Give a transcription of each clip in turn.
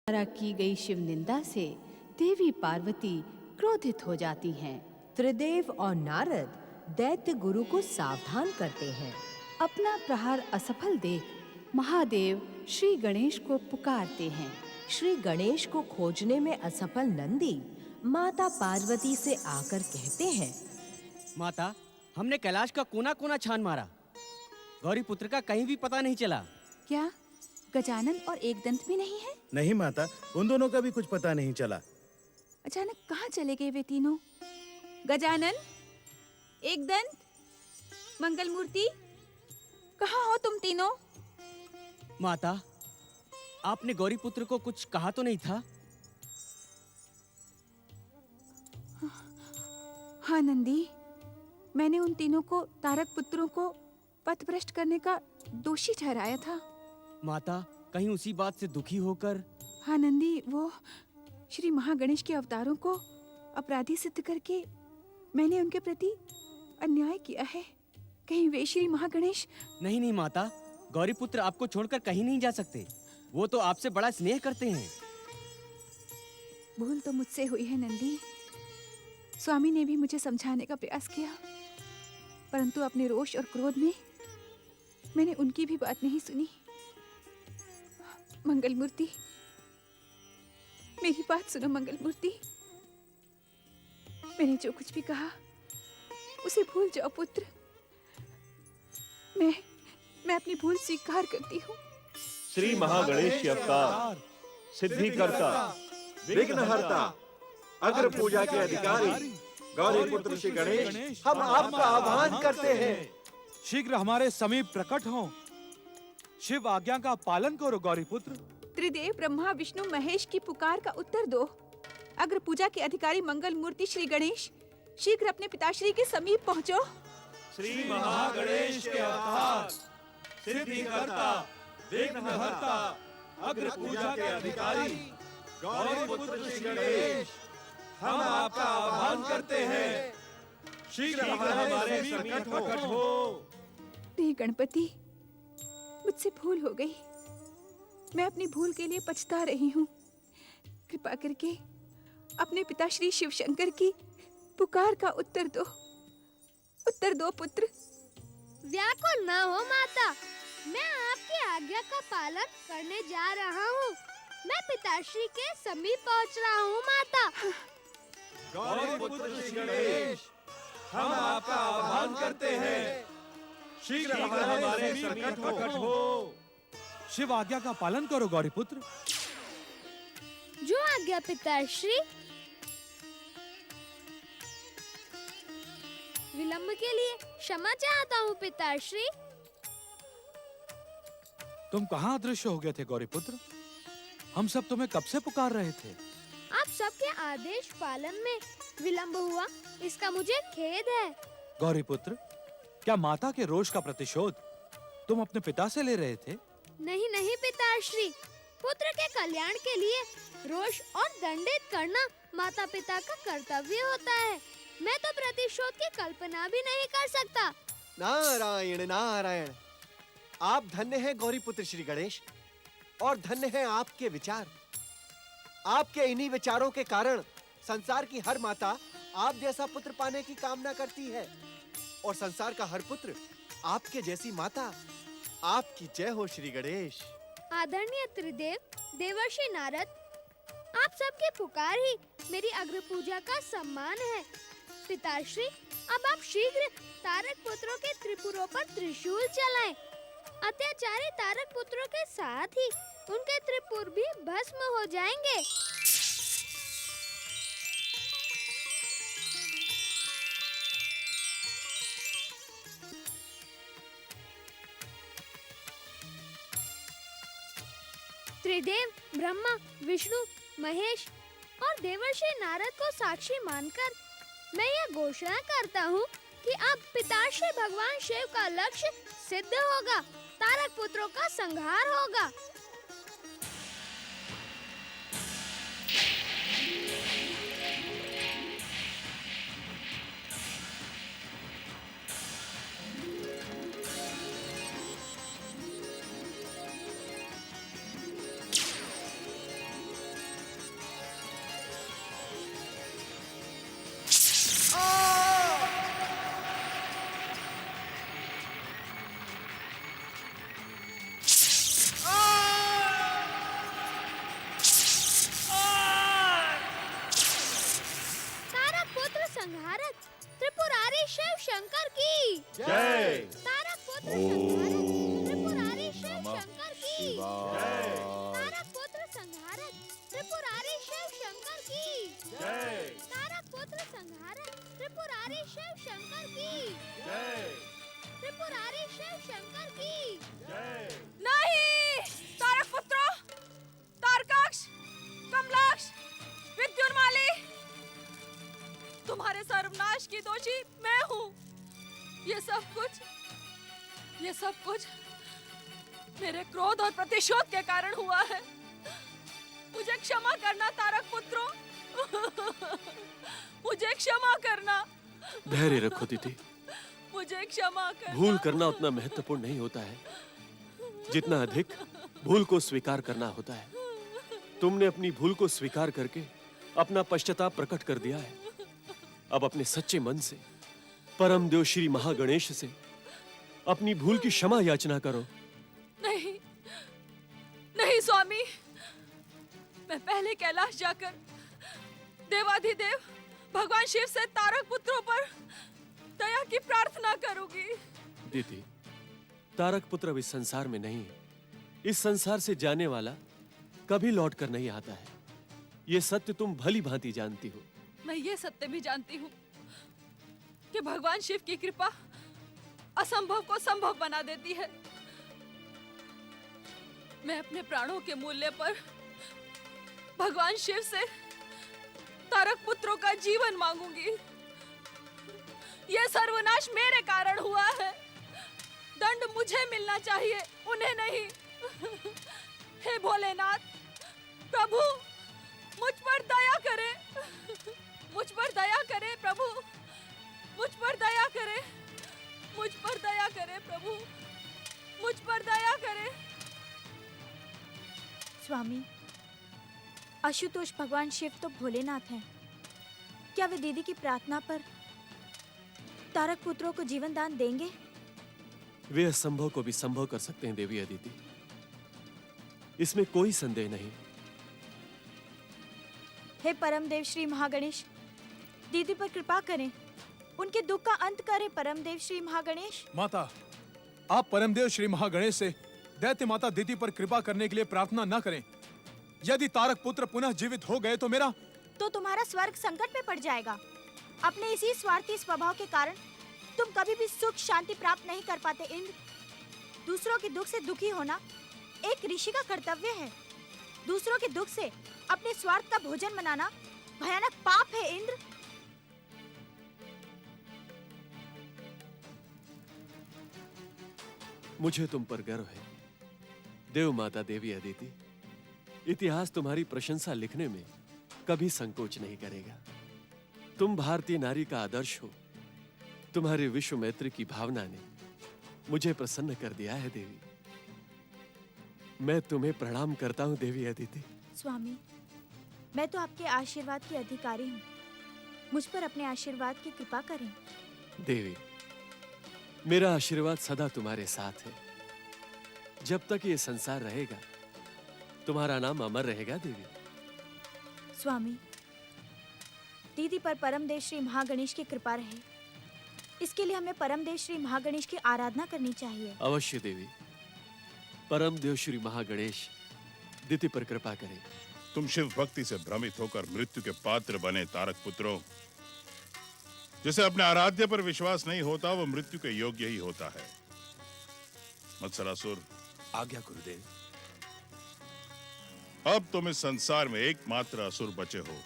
द्वारा की गई शिव निंदा से देवी पार्वती क्रोधित हो जाती हैं। त्रिदेव और नारद दैत्य गुरु को सावधान करते हैं। अपना प्रहार असफल देख महादेव श्री गणेश को पुकारते हैं। श्री गणेश को खोजने में असफल नंदी माता पार्वती से आकर कहते हैं, माता, हमने कैलाश का कोना कोना छान मारा, गौरी पुत्र का कहीं भी पता नहीं चला। क्या गजानन और एकदंत भी नहीं है? नहीं माता, उन दोनों का भी कुछ पता नहीं चला। अचानक कहाँ चले गए वे तीनों? गजानन, एकदंत, मंगल मूर्ति, कहाँ हो तुम तीनों? माता, आपने गौरी पुत्र को कुछ कहा तो नहीं था? हाँ नंदी, मैंने उन तीनों को तारक पुत्रों को पथभ्रष्ट करने का दोषी ठहराया था। माता, कहीं उसी बात से दुखी होकर? हाँ नंदी, वो श्री महागणेश के अवतारों को अपराधी सिद्ध करके मैंने उनके प्रति अन्याय किया है। कहीं वे श्री महागणेश? नहीं नहीं माता, गौरी पुत्र आपको छोड़कर कहीं नहीं जा सकते। वो तो आपसे बड़ा स्नेह करते हैं। भूल तो मुझसे हुई है नंदी। स्वामी ने भी मुझे समझाने का प्रयास किया, परंतु अपने रोष और क्रोध में मैंने उनकी भी बात नहीं सुनी। मंगल मूर्ति, मेरी बात सुनो मंगल मूर्ति। मैंने जो कुछ भी कहा उसे भूल जाओ पुत्र। मैं अपनी भूल स्वीकार करती हूँ। श्री महागणेश के अवतार, सिद्धिकर्ता, विघ्नहर्ता, अग्र पूजा के अधिकारी गौरी पुत्र श्री गणेश, हम आपका आह्वान करते हैं। शीघ्र हमारे समीप प्रकट हो। शिव आज्ञा का पालन करो गौरी पुत्र। त्रिदेव ब्रह्मा विष्णु महेश की पुकार का उत्तर दो। अग्र पूजा के अधिकारी मंगल मूर्ति श्री गणेश, शीघ्र अपने पिताश्री के समीप पहुँचो। श्री महागणेश के अवतार, सिद्धिकर्ता, विघ्नहर्ता, अग्र पूजा के अधिकारी गौरी पुत्र श्री गणेश, हम आपका आह्वान करते हैं। शीघ्र हमारे समीप प्रकट हो। हे गणपति, मुझसे भूल हो गई। मैं अपनी भूल के लिए पछता रही हूँ। कृपा करके अपने पिता श्री शिव शंकर की पुकार का उत्तर दो। उत्तर दो पुत्र। व्याकुल न हो माता, मैं आपकी आज्ञा का पालन करने जा रहा हूँ। मैं पिताश्री के समीप पहुँच रहा हूँ माता। गौरी पुत्र श्री गणेश, हम आपका आह्वान करते हैं। शीघ्र हमारे समीप प्रकट हो। शिव आज्ञा का पालन करो गौरी पुत्र। जो आज्ञा पिताश्री। विलंब के लिए क्षमा चाहता हूँ पिताश्री। तुम कहाँ अदृश्य हो गए थे गौरी पुत्र? हम सब तुम्हें कब से पुकार रहे थे। आप सबके आदेश पालन में विलंब हुआ, इसका मुझे खेद है। गौरी पुत्र, क्या माता के रोष का प्रतिशोध तुम अपने पिता से ले रहे थे? नहीं नहीं पिताश्री, पुत्र के कल्याण के लिए रोष और दंडित करना माता पिता का कर्तव्य होता है। मैं तो प्रतिशोध की कल्पना भी नहीं कर सकता। नारायण नारायण, आप धन्य हैं गौरी पुत्र श्री गणेश, और धन्य हैं आपके विचार। आपके इन्हीं विचारों के कारण संसार की हर माता आप जैसा पुत्र पाने की कामना करती है, और संसार का हर पुत्र आपके जैसी माता। आपकी जय हो श्री गणेश। आदरणीय त्रिदेव, देवर्षि नारद, आप सबकी पुकार ही मेरी अग्र पूजा का सम्मान है। पिताश्री, अब आप शीघ्र तारक पुत्रों के त्रिपुरों पर त्रिशूल चलाएं। अत्याचारी तारक पुत्रों के साथ ही उनके त्रिपुर भी भस्म हो जाएंगे। त्रिदेव ब्रह्मा विष्णु महेश और देवर्षि नारद को साक्षी मानकर मैं यह घोषणा करता हूँ कि अब पिताश्री भगवान शिव का लक्ष्य सिद्ध होगा, तारक पुत्रों का संहार होगा। शंकर की। नहीं! तारक पुत्रों, तारकाक्ष, कमलाक्ष, विद्युन्माली, तुम्हारे सर्वनाश की दोषी मैं हूँ। ये सब कुछ मेरे क्रोध और प्रतिशोध के कारण हुआ है। मुझे क्षमा करना तारक पुत्रों, मुझे क्षमा करना। धैर्य रखो दीदी। मुझे क्षमा करना। भूल करना उतना महत्वपूर्ण नहीं होता है जितना अधिक भूल को स्वीकार करना होता है। तुमने अपनी भूल को स्वीकार करके अपना पश्चाताप प्रकट कर दिया है। अब अपने सच्चे मन से परम देव श्री महागणेश से अपनी भूल की क्षमा याचना करो। नहीं, नहीं स्वामी, मैं पहले कैलाश जाकर देवाधिदेव भगवान शिव से तारक पुत्रों पर दया की प्रार्थना करूंगी। दीदी, तारक पुत्र अब इस संसार में नहीं है। इस संसार से जाने वाला कभी लौट कर नहीं आता है। ये सत्य तुम भली भांति जानती हो। मैं ये सत्य भी जानती हूँ कि भगवान शिव की कृपा असंभव को संभव बना देती है। मैं अपने प्राणों के मूल्य पर भगवान शिव से तारक पुत्रों का जीवन मांगूंगी। यह सर्वनाश मेरे कारण हुआ है। दंड मुझे मिलना चाहिए, उन्हें नहीं। हे भोलेनाथ, प्रभु मुझ पर दया करें, मुझ पर दया करें प्रभु, मुझ पर दया करें, मुझ पर दया करें प्रभु, मुझ पर दया करें। स्वामी, आशुतोष भगवान शिव तो भोलेनाथ हैं। क्या वे दीदी की प्रार्थना पर तारक पुत्रों को जीवन दान देंगे? वे असंभव को भी संभव कर सकते हैं देवी अदिति, इसमें कोई संदेह नहीं। हे परमदेव श्री महागणेश, दीदी पर कृपा करें, उनके दुख का अंत करें। परमदेव श्री महागणेश। माता, आप परमदेव श्री महागणेश से दैत्य माता दीदी पर कृपा करने के लिए प्रार्थना न करें। यदि तारक पुत्र पुनः जीवित हो गए तो तुम्हारा स्वर्ग संकट में पड़ जाएगा। अपने इसी स्वार्थी स्वभाव के कारण तुम कभी भी सुख शांति प्राप्त नहीं कर पाते इंद्र। दूसरों के दुख से दुखी होना एक ऋषि का कर्तव्य है। दूसरों के दुख से अपने स्वार्थ का भोजन बनाना भयानक पाप है इंद्र। मुझे तुम पर गर्व है देव माता देवी अदिति। इतिहास तुम्हारी प्रशंसा लिखने में कभी संकोच नहीं करेगा। तुम भारतीय नारी का आदर्श हो। तुम्हारी विश्व मैत्री की भावना ने मुझे प्रसन्न कर दिया है देवी। मैं तुम्हें प्रणाम करता हूँ देवी अदिति। स्वामी, मैं तो आपके आशीर्वाद की अधिकारी हूँ। मुझ पर अपने आशीर्वाद की कृपा करें। देवी, मेरा आशीर्वाद सदा तुम्हारे साथ है। जब तक ये संसार रहेगा तुम्हारा नाम अमर रहेगा देवी। स्वामी, दीदी पर परमदेव श्री महागणेश की कृपा रहे, इसके लिए हमें परमदेव श्री महागणेश की आराधना करनी चाहिए। अवश्य देवी। परम देव श्री महागणेश दीदी पर कृपा करें। तुम शिव भक्ति से भ्रमित होकर मृत्यु के पात्र बने तारक पुत्रों। जिसे अपने आराध्य पर विश्वास नहीं होता वो मृत्यु के योग्य ही होता है। मत्सरासुर, आज्ञा गुरुदेव। अब तुम इस संसार में एकमात्र असुर बचे हो।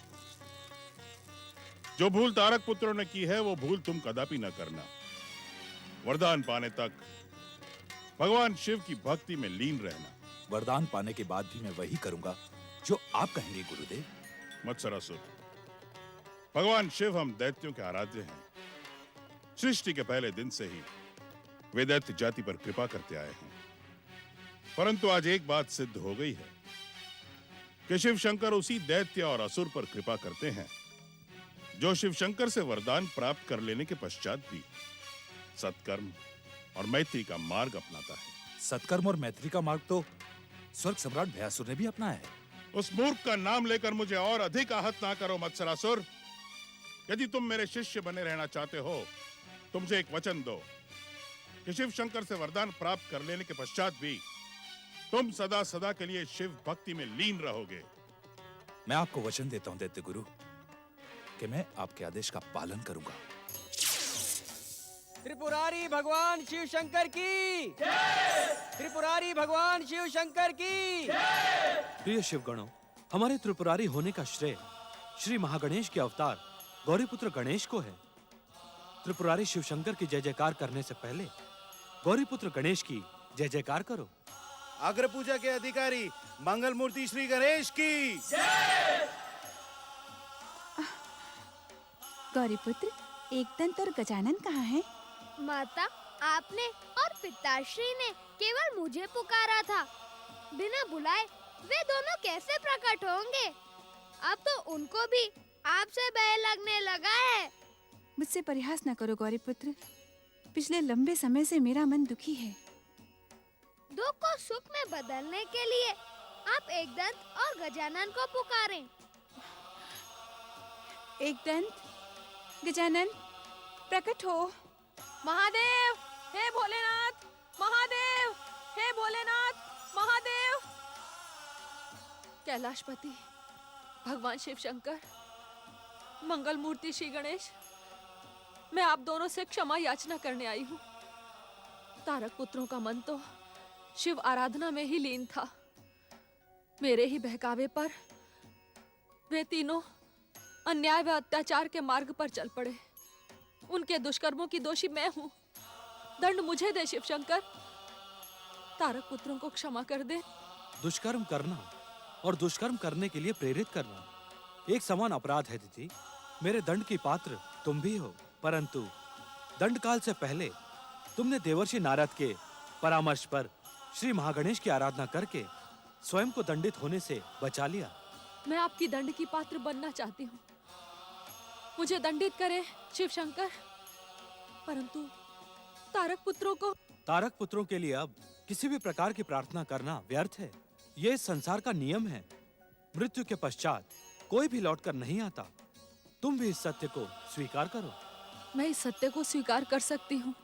जो भूल तारक पुत्रों ने की है वो भूल तुम कदापि न करना। वरदान पाने तक भगवान शिव की भक्ति में लीन रहना। वरदान पाने के बाद भी मैं वही करूंगा जो आप कहेंगे गुरुदेव। मत्सरासुर, भगवान शिव हम दैत्यों के आराध्य हैं। सृष्टि के पहले दिन से ही वे दैत्य जाति पर कृपा करते आए हैं। परंतु आज एक बात सिद्ध हो गई है कि शिव शंकर उसी दैत्य और असुर पर कृपा करते हैं जो शिव शंकर से वरदान प्राप्त कर लेने के पश्चात भी सत्कर्म और मैत्री का मार्ग अपनाता है। सत्कर्म और मैत्री का मार्ग तो स्वर्ग सम्राट भयासुर ने भी अपनाया है। उस मूर्ख का नाम लेकर मुझे और अधिक आहत ना करो मत्सरासुर। यदि तुम मेरे शिष्य बने रहना चाहते हो तो मुझे एक वचन दो कि शिव शंकर से वरदान प्राप्त कर लेने के पश्चात भी तुम सदा सदा के लिए शिव भक्ति में लीन रहोगे। मैं आपको वचन देता हूं दैत्य गुरु कि मैं आपके आदेश का पालन करूंगा। त्रिपुरारी भगवान शिव शंकर की त्रिपुरारी भगवान शिव शंकर की प्रिय शिवगणों, हमारे त्रिपुरारी होने का श्रेय श्री महागणेश के अवतार गौरीपुत्र गणेश को है। त्रिपुरारी शिव शंकर की जय जयकार करने से पहले गौरीपुत्र गणेश की जय जयकार करो। अग्र पूजा के अधिकारी मंगल मूर्ति श्री गणेश की गौरीपुत्र, एकदंत और गजानन कहाँ हैं? माता, आपने और पिताश्री ने केवल मुझे पुकारा था। बिना बुलाए वे दोनों कैसे प्रकट होंगे? अब तो उनको भी आपसे भय लगने लगा है। मुझसे परिहास न करो गौरीपुत्र। पिछले लंबे समय से मेरा मन दुखी है। दुख को सुख में बदलने के लिए आप एकदंत और गजानन को पुकारें। एकदंत, गजानन, प्रकट हो। महादेव, हे भोलेनाथ, महादेव, हे भोलेनाथ, महादेव। कैलाशपति, भगवान शिव शंकर, मंगल मूर्ति श्री गणेश, मैं आप दोनों से क्षमा याचना करने आई हूँ। तारक पुत्रों का मन तो शिव आराधना में ही लीन था। मेरे ही बहकावे पर वे तीनों अन्याय व अत्याचार के मार्ग पर चल पड़े। उनके दुष्कर्मों की दोषी मैं हूँ। दंड मुझे दे शिव शंकर। तारक पुत्रों को क्षमा कर दे। दुष्कर्म करना और दुष्कर्म करने के लिए प्रेरित करना एक समान अपराध है दीदी। मेरे दंड की पात्र तुम भी हो, परंतु दंड काल से पहले तुमने देवर्षि नारद के परामर्श पर श्री महागणेश की आराधना करके स्वयं को दंडित होने से बचा लिया। मैं आपकी दंड की पात्र बनना चाहती हूँ। मुझे दंडित करें शिव शंकर, परंतु तारक पुत्रों को। तारक पुत्रों के लिए अब किसी भी प्रकार की प्रार्थना करना व्यर्थ है। ये इस संसार का नियम है। मृत्यु के पश्चात कोई भी लौटकर नहीं आता। तुम भी इस सत्य को स्वीकार करो। मैं इस सत्य को स्वीकार कर सकती हूँ,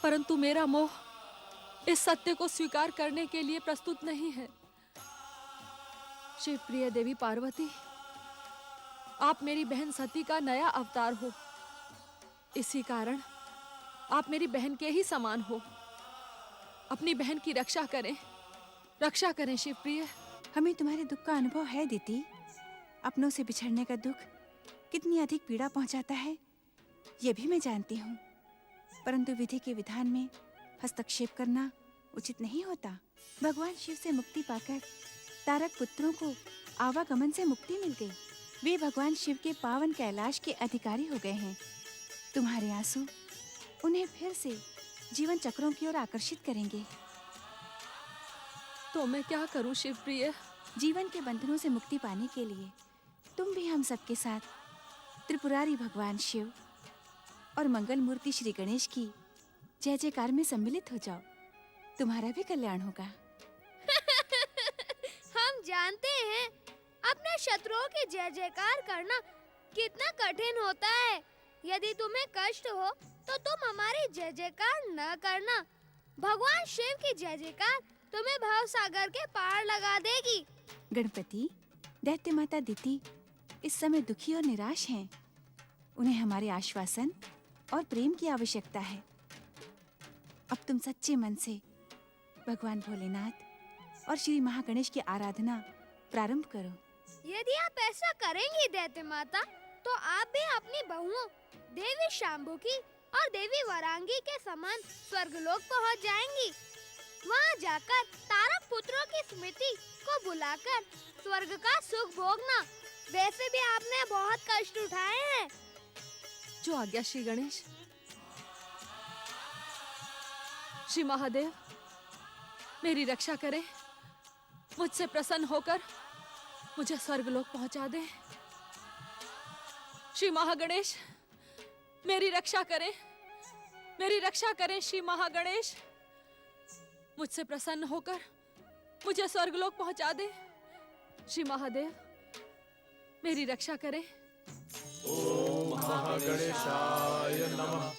परंतु मेरा मोह इस सत्य को स्वीकार करने के लिए प्रस्तुत नहीं है। शिव प्रिय देवी पार्वती, आप मेरी बहन सती का नया अवतार हो। इसी कारण आप मेरी बहन के ही समान हो। अपनी बहन की रक्षा करें शिव प्रिय। हमें तुम्हारे दुख का अनुभव है दीदी। अपनों से बिछड़ने का दुख कितनी अधिक पीड़ा पहुंचाता है, ये भी मैं जानती हूँ। परंतु विधि के विधान में हस्तक्षेप करना उचित नहीं होता। भगवान शिव से मुक्ति पाकर तारक पुत्रों को आवागमन से मुक्ति मिल गई। वे भगवान शिव के पावन कैलाश के अधिकारी हो गए हैं। तुम्हारे आंसू उन्हें फिर से जीवन चक्रों की ओर आकर्षित करेंगे। तो मैं क्या करूं शिव प्रिय? जीवन के बंधनों से मुक्ति पाने के लिए तुम भी हम सबके साथ त्रिपुरारी भगवान शिव और मंगल मूर्ति श्री गणेश की जय जयकार में सम्मिलित हो जाओ। तुम्हारा भी कल्याण होगा। हम जानते हैं अपने शत्रुओं की जय जयकार करना कितना कठिन होता है। यदि तुम्हें कष्ट हो तो तुम हमारी जय जयकार न करना। भगवान शिव की जय जयकार तुम्हें भव सागर के पार लगा देगी। गणपति, दैत्य माता दिति इस समय दुखी और निराश हैं। उन्हें हमारे आश्वासन और प्रेम की आवश्यकता है। अब तुम सच्चे मन से भगवान भोलेनाथ और श्री महागणेश की आराधना प्रारंभ करो। यदि आप ऐसा करेंगी दैत्य माता, तो आप भी अपनी बहुओं देवी शांभुकी और देवी वरांगी के समान स्वर्गलोक पहुंच जाएंगी। वहां जाकर तारक पुत्रों की स्मृति को बुलाकर स्वर्ग का सुख भोगना। वैसे भी आपने बहुत कष्ट उठाए हैं। जो आज्ञा श्री गणेश। श्री महादेव, मेरी रक्षा करें। मुझसे प्रसन्न होकर मुझे स्वर्गलोक पहुंचा दे। श्री महागणेश, मेरी रक्षा करें। मेरी रक्षा करें श्री महागणेश। मुझसे प्रसन्न होकर मुझे स्वर्गलोक पहुंचा दे। श्री महादेव, मेरी रक्षा करें। ओम महागणेशाय नमः।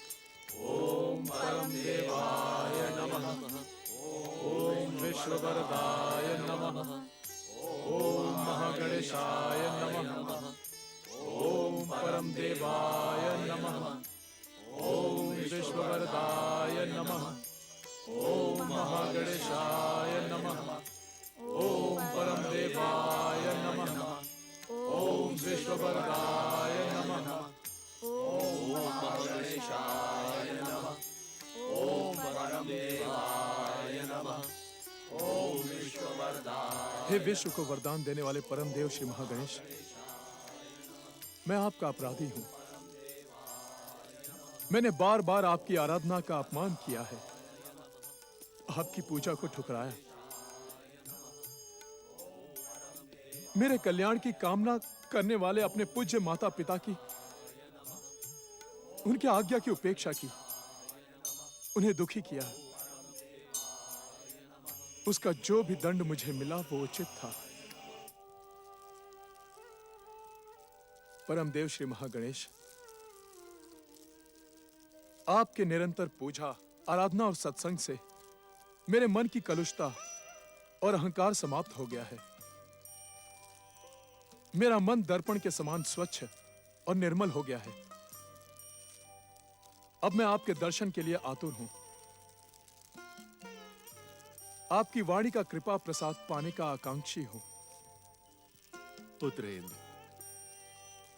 ओम परम देवाय नमः। ओम विश्ववरदाय नमः। ओम महागणेशाय नमः। ओम परम देवाय नमः। ओम महागणेशाय नमः। ओम परम देवाय नमः। ओम विश्ववरदाय नमः। ओम महागणेशाय नमः। ओम परम देवाय नमः। ओम विश्ववरदाय। हे विश्व को वरदान देने वाले परम देव श्री महागणेश, मैं आपका अपराधी हूं। मैंने बार बार आपकी आराधना का अपमान किया है, आपकी पूजा को ठुकराया। मेरे कल्याण की कामना करने वाले अपने पूज्य माता पिता की, उनकी आज्ञा की उपेक्षा की, उन्हें दुखी किया। उसका जो भी दंड मुझे मिला वो उचित था। परम देव श्री महागणेश, आपके निरंतर पूजा, आराधना और सत्संग से मेरे मन की कलुषता और अहंकार समाप्त हो गया है। मेरा मन दर्पण के समान स्वच्छ और निर्मल हो गया है। अब मैं आपके दर्शन के लिए आतुर हूं। आपकी वाणी का कृपा प्रसाद पाने का आकांक्षी हूं। पुत्र इंद्र,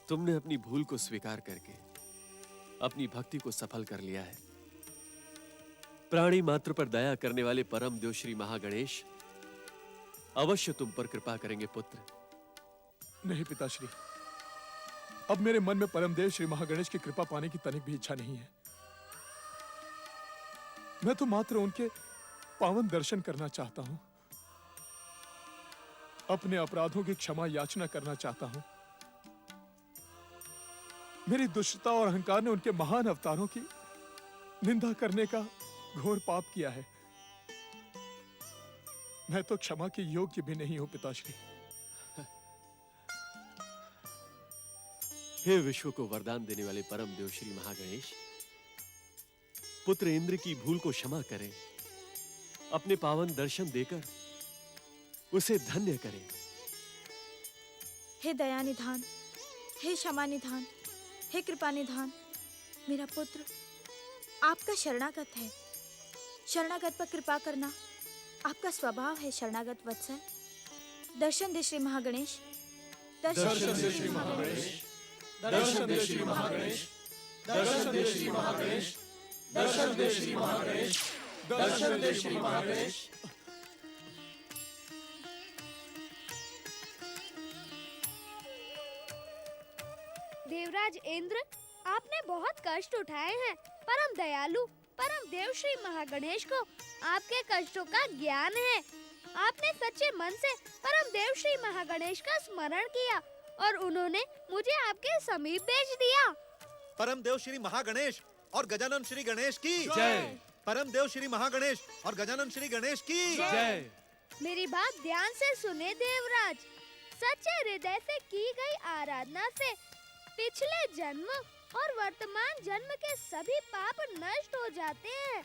तुमने अपनी भूल को स्वीकार करके अपनी भक्ति को सफल कर लिया है। प्राणी मात्र पर दया करने वाले परम देव श्री महागणेश अवश्य तुम पर कृपा करेंगे पुत्र। नहीं पिताश्री, अब मेरे मन में परमदेव श्री महागणेश की कृपा पाने की तनिक भी इच्छा नहीं है। मैं तो मात्र उनके पावन दर्शन करना चाहता हूं, अपने अपराधों की क्षमा याचना करना चाहता हूं। मेरी दुष्टता और अहंकार ने उनके महान अवतारों की निंदा करने का घोर पाप किया है। मैं तो क्षमा के योग्य भी नहीं हूं पिताश्री। हे विश्व को वरदान देने वाले परम देव श्री महागणेश, पुत्र इंद्र की भूल को क्षमा करें, अपने पावन दर्शन देकर उसे धन्य करें। हे दया निधान, हे क्षमा निधान, हे कृपा निधान, मेरा पुत्र आपका शरणागत है। शरणागत पर कृपा करना आपका स्वभाव है शरणागत वत्सल। दर्शन दे श्री महागणेश, दर्शन दे श्री महागणेश, दर्शन दे श्री महागणेश, दर्शन दे श्री महागणेश, दर्शन दे श्री महागणेश, दर्शन दे श्री महागणेश। देवराज इंद्र, आपने बहुत कष्ट उठाए हैं। परम दयालु परम देव श्री महागणेश को आपके कष्टों का ज्ञान है। आपने सच्चे मन से परम देव श्री महागणेश का स्मरण किया और उन्होंने मुझे आपके समीप भेज दिया। परम देव श्री महागणेश और गजानन श्री गणेश की जय। परम देव श्री महागणेश और गजानन श्री गणेश की जय। मेरी बात ध्यान से सुने देवराज। सच्चे हृदय से की गई आराधना से पिछले जन्म और वर्तमान जन्म के सभी पाप नष्ट हो जाते हैं।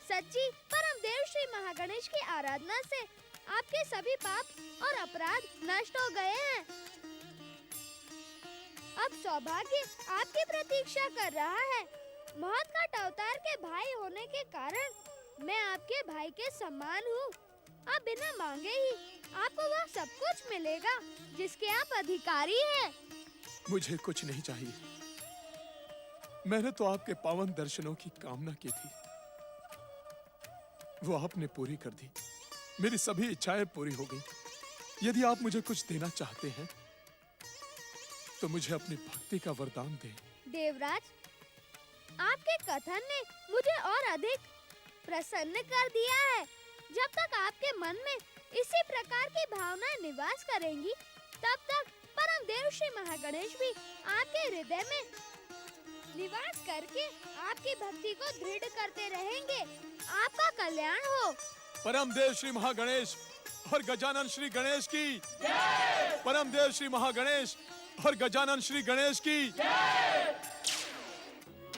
सच्ची परम देव श्री महागणेश की आराधना से आपके सभी पाप और अपराध नष्ट हो गए हैं। अब सौभाग्य आपकी प्रतीक्षा कर रहा है। महत्काट अवतार के भाई होने के कारण मैं आपके भाई के समान हूँ। अब बिना मांगे ही आपको वह सब कुछ मिलेगा जिसके आप अधिकारी हैं। मुझे कुछ नहीं चाहिए। मैंने तो आपके पावन दर्शनों की कामना की थी, वो आपने पूरी कर दी। मेरी सभी इच्छाएं पूरी हो गई। यदि आप मुझे कुछ देना चाहते हैं तो मुझे अपनी भक्ति का वरदान दें। देवराज, आपके कथन ने मुझे और अधिक प्रसन्न कर दिया है। जब तक आपके मन में इसी प्रकार की भावनाएं निवास करेंगी, तब तक परम देव श्री महागणेश भी आपके हृदय में निवास करके आपकी भक्ति को दृढ़ करते रहेंगे। आपका कल्याण हो। परम देव श्री महागणेश और गजानन श्री गणेश की जय। परम देव श्री महागणेश और गजानन श्री गणेश की जय।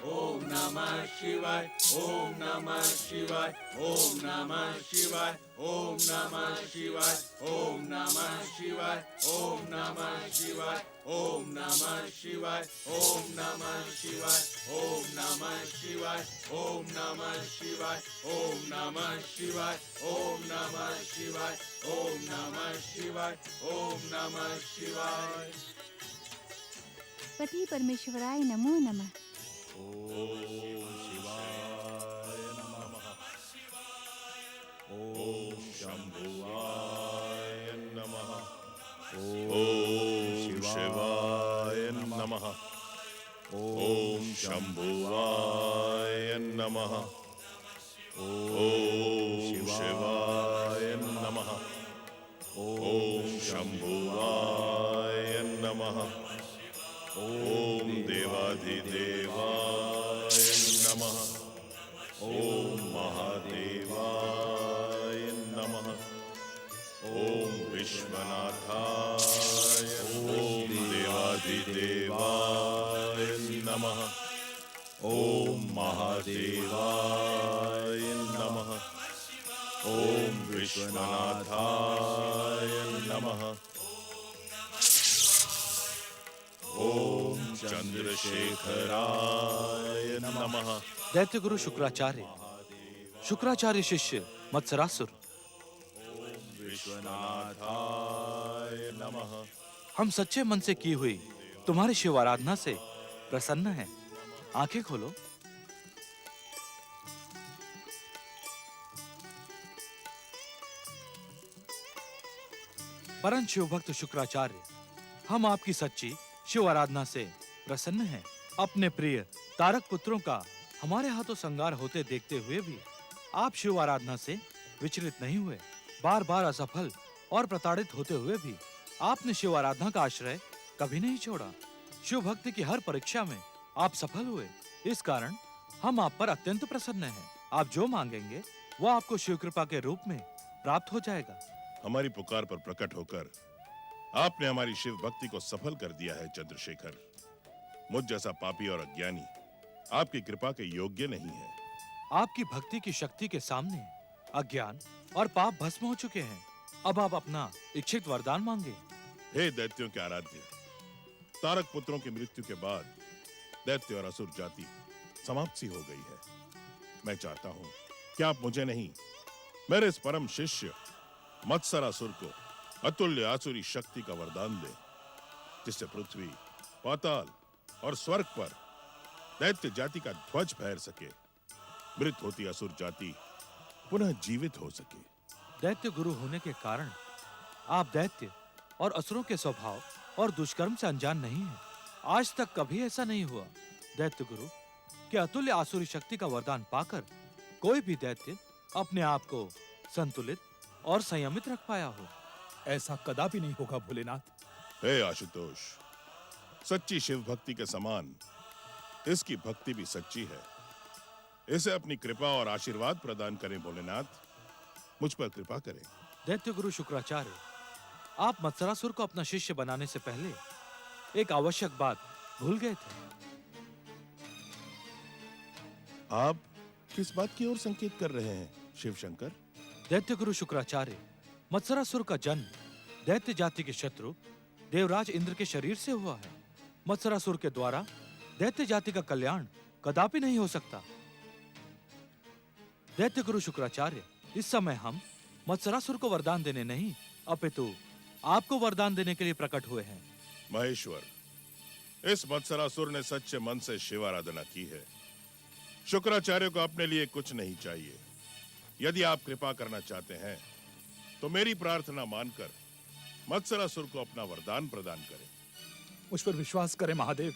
ओम नमः शिवाय, ओम नमः शिवाय, ओम नमः शिवाय, ओम नमः शिवाय, ओम नमः शिवाय, ओम नमः शिवाय, ओम नमः शिवाय, ओम नमः शिवाय, ओम नमः शिवाय, ओम नमः शिवाय, ओम नमः शिवाय, ओम नमः शिवाय, ओम नमः शिवाय, ओम नमः शिवाय। पति परमेश्वराय नमो नमः। ओम शिवाय नमः। ओम शंभुवाय नमः। ओम शिवाय नमः। ओम शंभुवाय नमः। ओम शिवाय नमः। ओम शंभुवाय नमः। ओम देवाधिदेवाय नमः। ओम महादेवाय नमः। ओम विश्वनाथाय। ओम देवाधिदेवाय नमः। ओम महादेवाय नमः। ओम विश्वनाथाय नमः। ओम चंद्रशेखराय नमः। दैत्य गुरु शुक्राचार्य, शुक्राचार्य शिष्य मत्सरासुर। विश्वनाथाय नमः। हम सच्चे मन से की हुई तुम्हारी शिव आराधना से प्रसन्न हैं। आंखें खोलो। परम शिव भक्त शुक्राचार्य, हम आपकी सच्ची शिव आराधना से प्रसन्न हैं। अपने प्रिय तारक पुत्रों का हमारे हाथों संगार होते देखते हुए भी आप शिव आराधना से विचलित नहीं हुए। बार बार असफल और प्रताड़ित होते हुए भी आपने शिव आराधना का आश्रय कभी नहीं छोड़ा। शिव भक्ति की हर परीक्षा में आप सफल हुए। इस कारण हम आप पर अत्यंत प्रसन्न हैं। आप जो मांगेंगे वो आपको शिव कृपा के रूप में प्राप्त हो जाएगा। हमारी पुकार पर प्रकट होकर आपने हमारी शिव भक्ति को सफल कर दिया है चंद्रशेखर। मुझ जैसा पापी और अज्ञानी आपकी कृपा के योग्य नहीं है। आपकी भक्ति की शक्ति के सामने अज्ञान और पाप भस्म हो चुके हैं। अब आप अपना इच्छित वरदान मांगे। हे दैत्यों के आराध्य, तारक पुत्रों की मृत्यु के बाद दैत्य और असुर जाति समाप्त सी हो गई है। मैं चाहता हूं कि आप मुझे नहीं, मेरे इस परम शिष्य मत्सरासुर को अतुल्य आसुरी शक्ति का वरदान दे, जिससे पृथ्वी, पाताल और स्वर्ग पर दैत्य जाति का ध्वज फहर सके, मृत होती असुर जाति पुनः जीवित हो सके। दैत्य गुरु होने के कारण आप दैत्य और असुरों के स्वभाव और दुष्कर्म से अनजान नहीं हैं। आज तक कभी ऐसा नहीं हुआ दैत्य गुरु कि अतुल्य आसुरी शक्ति का वरदान पाकर कोई भी दैत्य अपने आप को संतुलित और संयमित रख पाया हो। ऐसा कदापि नहीं होगा भोलेनाथ। हे आशुतोष, सच्ची शिव भक्ति के समान इसकी भक्ति भी सच्ची है। इसे अपनी कृपा और आशीर्वाद प्रदान करें भोलेनाथ, मुझ पर कृपा करें। दैत्य गुरु शुक्राचार्य, आप मत्सरासुर को अपना शिष्य बनाने से पहले एक आवश्यक बात भूल गए थे। आप किस बात की ओर संकेत कर रहे हैं शिव शंकर? दैत्य गुरु शुक्राचार्य, मत्सरासुर का जन्म दैत्य जाति के शत्रु देवराज इंद्र के शरीर से हुआ है। मत्सरासुर के द्वारा दैत्य जाति का कल्याण कदापि नहीं हो सकता। दैत्य गुरु शुक्राचार्य, इस समय हम मत्सरासुर को वरदान देने नहीं अपितु आपको वरदान देने के लिए प्रकट हुए हैं। महेश्वर, इस मत्सरासुर ने सच्चे मन से शिव आराधना की है। शुक्राचार्य को अपने लिए कुछ नहीं चाहिए। यदि आप कृपा करना चाहते हैं तो मेरी प्रार्थना मानकर मत्सरासुर को अपना वरदान प्रदान करें। मुझ पर विश्वास करें महादेव,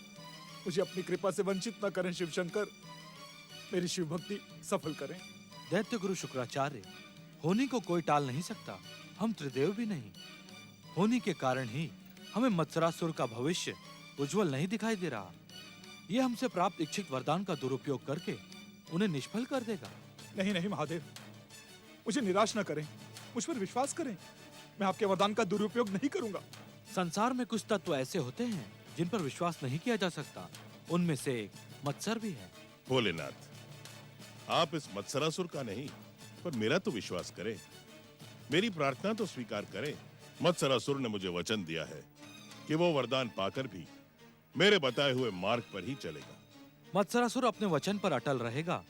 मुझे अपनी कृपा से वंचित न करें शिव शंकर। मेरी शिव भक्ति सफल करें। दैत्य गुरु शुक्राचार्य, होनी को कोई टाल नहीं सकता। हम त्रिदेव भी नहीं। होनी के कारण ही हमें मत्सरासुर का भविष्य उज्जवल नहीं दिखाई दे रहा। ये हमसे प्राप्त इच्छित वरदान का दुरुपयोग करके उन्हें निष्फल कर देगा। नहीं नहीं महादेव, मुझे निराश न करें, मुझ पर विश्वास करें। मैं आपके वरदान का दुरुपयोग नहीं करूंगा। संसार में कुछ तत्व ऐसे होते हैं जिन पर विश्वास नहीं किया जा सकता। उनमें से एक मत्सर भी है। भोलेनाथ, आप इस मत्सरासुर का नहीं, पर मेरा तो विश्वास करें, मेरी प्रार्थना तो स्वीकार करें। मत्सरासुर ने मुझे वचन दिया है कि वो वरदान पाकर भी मेरे बताए हुए मार्ग पर ही चलेगा। मत्सरासुर अपने वचन पर अटल रहेगा,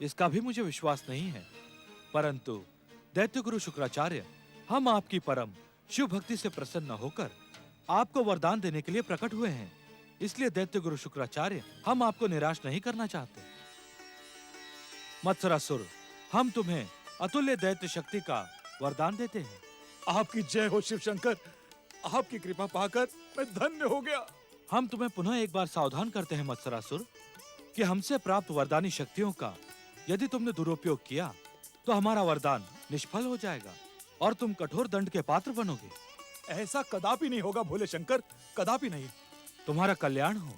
इसका भी मुझे विश्वास नहीं है। परंतु दैत्य गुरु शुक्राचार्य, हम आपकी परम शिव भक्ति से प्रसन्न होकर आपको वरदान देने के लिए प्रकट हुए हैं। इसलिए दैत्य गुरु शुक्राचार्य, हम आपको निराश नहीं करना चाहते। मत्सरासुर, हम तुम्हें अतुल्य दैत्य शक्ति का वरदान देते हैं। आपकी जय हो शिव शंकर, आपकी कृपा पाकर मैं धन्य हो गया। हम तुम्हें पुनः एक बार सावधान करते हैं मत्सरासुर, कि हमसे प्राप्त वरदानी शक्तियों का यदि तुमने दुरुपयोग किया तो हमारा वरदान निष्फल हो जाएगा और तुम कठोर दंड के पात्र बनोगे। ऐसा कदापि नहीं होगा भोले शंकर, कदापि नहीं। तुम्हारा कल्याण हो।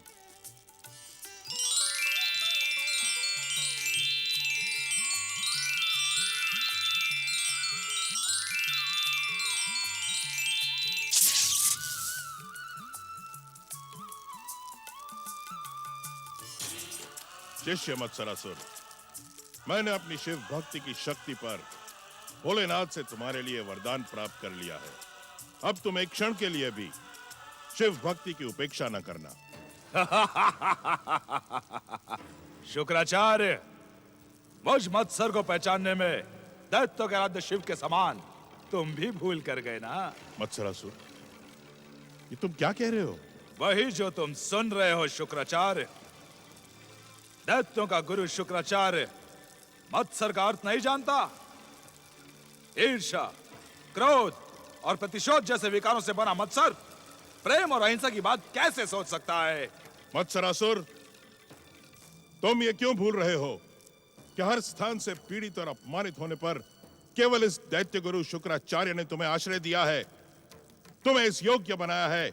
शिष्य मत्सरासुर, मैंने अपनी शिव भक्ति की शक्ति पर भोलेनाथ से तुम्हारे लिए वरदान प्राप्त कर लिया है। अब तुम एक क्षण के लिए भी शिव भक्ति की उपेक्षा न करना। शुक्राचार्य, मुझ मत्सर को पहचानने में दैत्य के आराध्य शिव के समान तुम भी भूल कर गए ना। मत्सरासुर, ये तुम क्या कह रहे हो? वही जो तुम सुन रहे हो शुक्राचार्य। दैत्यों का गुरु शुक्राचार्य मत्सर का अर्थ नहीं जानता। ईर्ष्या, क्रोध और प्रतिशोध जैसे विकारों से बना मत्सर प्रेम और अहिंसा की बात कैसे सोच सकता है? मत्सरासुर, तुम ये क्यों भूल रहे हो कि हर स्थान से पीड़ित और अपमानित होने पर केवल इस दैत्य गुरु शुक्राचार्य ने तुम्हें आश्रय दिया है, तुम्हें इस योग्य बनाया है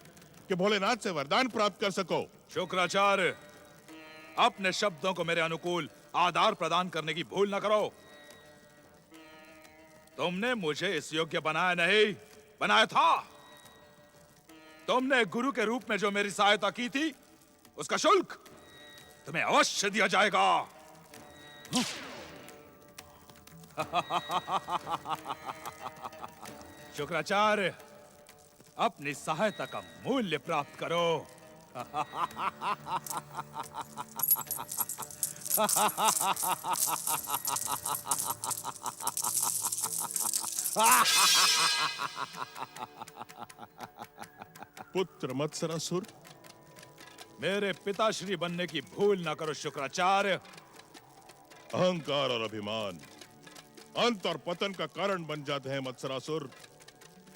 कि भोलेनाथ से वरदान प्राप्त कर सको। शुक्राचार्य, अपने शब्दों को मेरे अनुकूल आधार प्रदान करने की भूल न करो। तुमने मुझे इस योग्य बनाया नहीं, बनाया था। तुमने गुरु के रूप में जो मेरी सहायता की थी, उसका शुल्क तुम्हें अवश्य दिया जाएगा। शुक्राचार्य, अपनी सहायता का मूल्य प्राप्त करो। पुत्र मत्सरासुर, मेरे पिताश्री बनने की भूल न करो शुक्राचार्य। अहंकार और अभिमान अंत और पतन का कारण बन जाते हैं मत्सरासुर।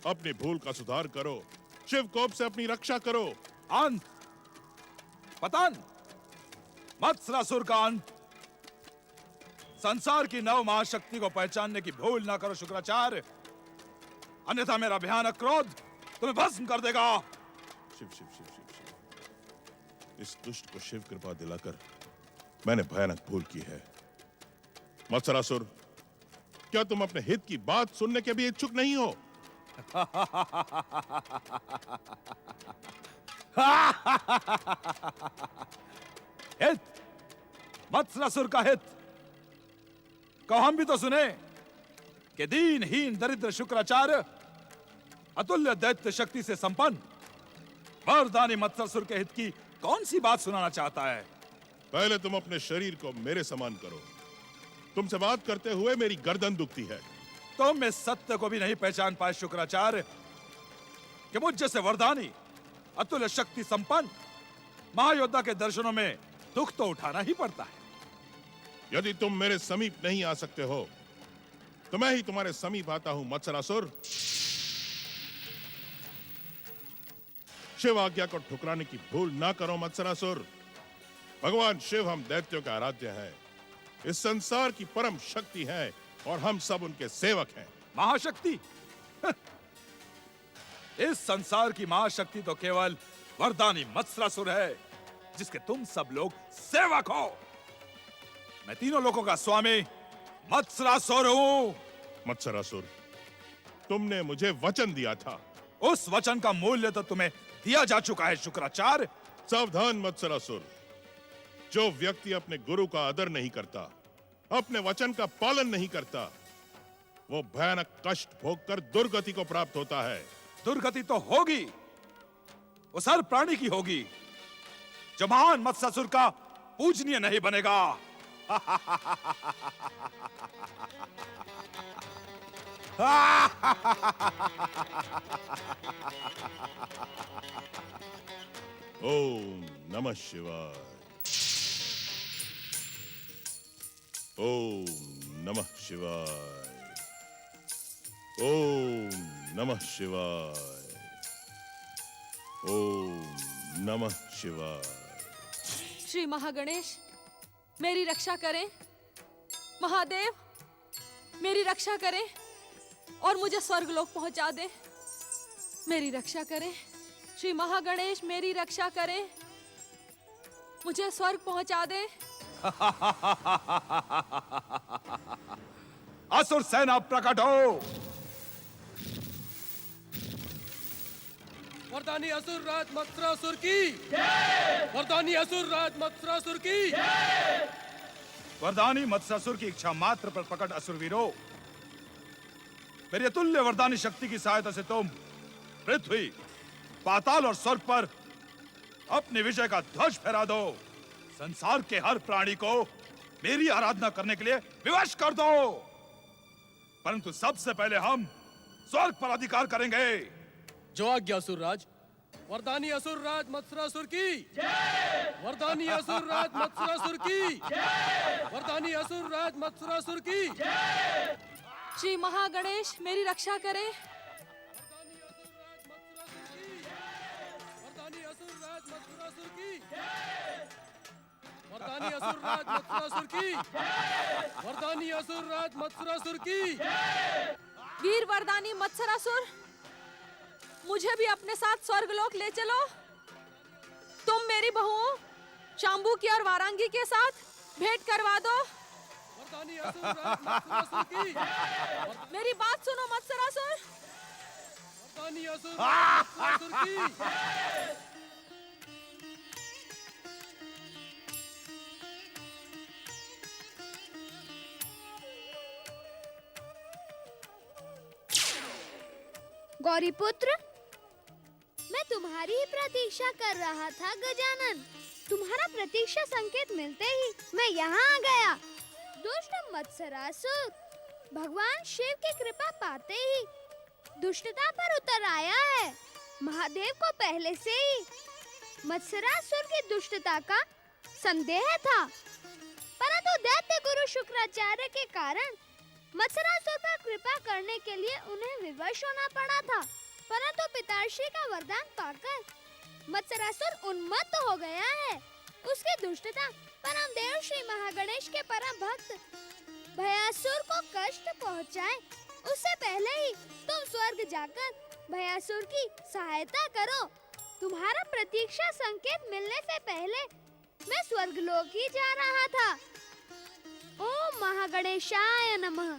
अपनी भूल का सुधार करो, शिव कोप से अपनी रक्षा करो। अंत, पतन, मत्सरासुर का अंत। संसार की नव महाशक्ति को पहचानने की भूल ना करो शुक्राचार्य, अन्यथा मेरा भयानक क्रोध तुम्हें भस्म कर देगा। शिव शिव शिव शिव शिव, इस दुष्ट को शिव कृपा दिलाकर मैंने भयानक भूल की है। मत्सरासुर, क्या तुम अपने हित की बात सुनने के भी इच्छुक नहीं हो? हित, मत्सरासुर का हित कहो, हम भी तो सुने कि दीनहीन दरिद्र शुक्राचार्य अतुल्य दैत्य शक्ति से संपन्न मर्दानी मत्सरासुर के हित की कौन सी बात सुनाना चाहता है? पहले तुम अपने शरीर को मेरे समान करो। तुमसे बात करते हुए मेरी गर्दन दुखती है। तुम इस सत्य को भी नहीं पहचान पाए शुक्राचार्य कि मुझ जैसे वरदानी अतुल्य शक्ति संपन्न महायोद्धा के दर्शनों में दुख तो उठाना ही पड़ता है। यदि तुम मेरे समीप नहीं आ सकते हो तो मैं ही तुम्हारे समीप आता हूं मत्सरासुर। शिव आज्ञा को ठुकराने की भूल ना करो मत्सरासुर। भगवान शिव हम दैत्यों के आराध्य हैं, इस संसार की परम शक्ति है और हम सब उनके सेवक हैं। महाशक्ति? इस संसार की महाशक्ति तो केवल वरदानी मत्सरासुर है, जिसके तुम सब लोग सेवक हो। मैं तीनों लोगों का स्वामी मत्सरासुर हूं। मत्सरासुर, तुमने मुझे वचन दिया था। उस वचन का मूल्य तो तुम्हें दिया जा चुका है शुक्राचार्य। सावधान मत्सरासुर, जो व्यक्ति अपने गुरु का आदर नहीं करता, अपने वचन का पालन नहीं करता, वो भयानक कष्ट भोगकर दुर्गति को प्राप्त होता है। दुर्गति तो होगी, उस हर प्राणी की होगी जो महान मत्स्यासुर का पूजनीय नहीं बनेगा। ओम नमः शिवाय। ओम नमः शिवाय। ओम नमः शिवाय। ओम नमः शिवाय। श्री महागणेश मेरी रक्षा करें। महादेव मेरी रक्षा करें और मुझे स्वर्गलोक पहुंचा दें। मेरी रक्षा करें। श्री महागणेश मेरी रक्षा करें, मुझे स्वर्ग पहुंचा दें। असुर सेना प्रकट हो। वरदानी असुर राज मत्स्यासुर की, वरदानी असुर राज मत्स्यासुर की। वरदानी मत्स्यासुर की इच्छा मात्र पर प्रकट असुरवीरों, मेरी अतुल्य वरदानी शक्ति की सहायता से तुम पृथ्वी, पाताल और स्वर्ग पर अपने विजय का ध्वज फहरा दो। संसार के हर प्राणी को मेरी आराधना करने के लिए विवश कर दो। परंतु सबसे पहले हम स्वर्ग पर अधिकार करेंगे। जो आज्ञा असुरराज। वरदानी असुरराज मत्स्यासुर की, वरदानी असुरराज मत्स्यासुर की, वरदानी असुरराज मत्स्यासुर की। श्री महागणेश मेरी रक्षा करें। वरदानी असुरराज मत्स्यासुर की, वरदानी असुरराज मत्स्यासुर की, वरदानी असुरराज मत्स्यासुर की। वीर वरदानी मत्सरासुर, मुझे भी अपने साथ स्वर्गलोक ले चलो। तुम मेरी बहुओं शांबू की और वारांगी के साथ भेंट करवा दो। वरदानी असुरराज मत्स्यासुर की, मेरी बात सुनो मत्सरासुर। वरदानी असुरराज मत्स्यासुर की। गौरीपुत्र, मैं तुम्हारी ही प्रतीक्षा कर रहा था गजानन। तुम्हारा प्रतीक्षा संकेत मिलते ही मैं यहाँ आ गया। दुष्ट मत्सरासुर भगवान शिव की कृपा पाते ही दुष्टता पर उतर आया है। महादेव को पहले से ही मत्सरासुर की दुष्टता का संदेह था, परंतु दैत्य गुरु शुक्राचार्य के कारण मत्सरासुर पर कृपा करने के लिए उन्हें विवश होना पड़ा था। परंतु पिताश्री का वरदान पाकर मत्सरासुर उन्मत्त हो गया है। उसकी दुष्टता परम देव श्री महागणेश के परम भक्त भयासुर को कष्ट पहुंचाए, उससे पहले ही तुम स्वर्ग जाकर भयासुर की सहायता करो। तुम्हारा प्रतीक्षा संकेत मिलने से पहले मैं स्वर्गलोक ही जा रहा था। ओम महागणेशाय नमः।